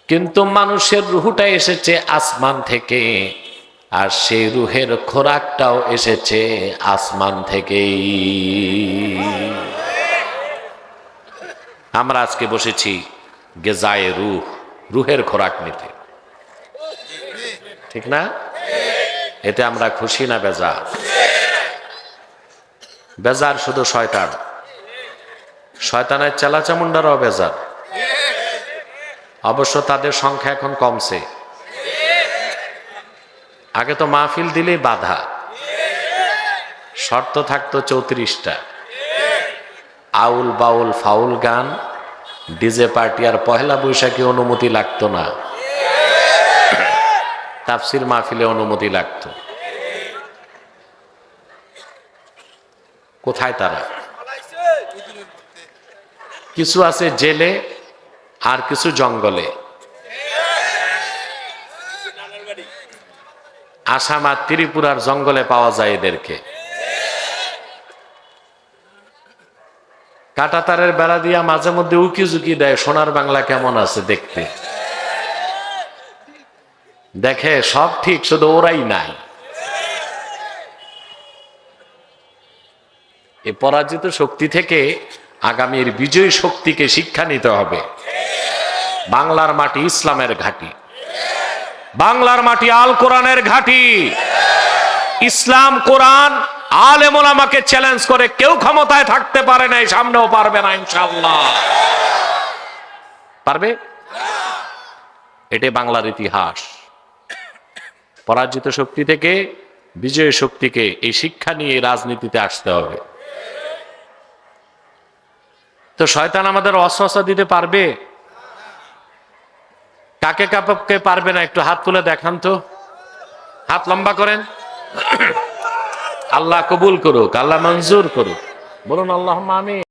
কিন্তু মানুষের রুহটা এসেছে আসমান থেকে, আর সেই রুহের খোরাকটাও এসেছে আসমান থেকেই। আমরা আজকে বসেছি গেজায়ে রুহ, রুহের খোরাক নিতে, ঠিক না? এতে আমরা খুশি না বেজার? বেজার শুধু শয়তান, শয়তানের চেলাচামুন্ডারাও বেজার। অবশ্য তাদের সংখ্যা এখন কমছে, আগে তো মাহফিল দিলেই বাধা, শর্ত থাকতো 34টা, আউল বাউল ফাউল গান, ডিজে পার্টি আর পহেলা বৈশাখী অনুমতি লাগতো না, তাফসির মাহফিলে অনুমতি লাগতো। কোথায় তারা? কিছু আছে জেলে আর কিছু জঙ্গলে। আসাম আর ত্রিপুরার জঙ্গলে পাওয়া যায় এদেরকে। কাঁটাতারের বেড়া দিয়া মাঝে মধ্যে উকি ঝুঁকি দেয়, সোনার বাংলা কেমন আছে দেখতে, দেখে সব ঠিক, শুধু ওরাই নাই। এই পরাজিত শক্তি থেকে আগামীর বিজয়ী শক্তিকে শিক্ষা নিতে হবে। বাংলার মাটি ইসলামের ঘাঁটি, বাংলার মাটি আল কোরআনের ঘাঁটি। ইসলাম কোরআন আলেম ওলামাকে চ্যালেঞ্জ করে কেউ ক্ষমতায় থাকতে পারে না, সামনেও পারবে না ইনশাআল্লাহ। পারবে? এটাই বাংলার ইতিহাস। পরাজিত শক্তি থেকে বিজয়ী শক্তিকে এই শিক্ষা নিয়ে রাজনীতিতে আসতে হবে। তো শয়তান আমাদের অস্ত্র দিতে পারবে? কাকে কাকে পারবে না একটু হাত তুলে দেখান তো, হাত লম্বা করেন। আল্লাহ কবুল করুক, আল্লাহ মঞ্জুর করুক, বলুন আল্লাহুম্মা আমিন।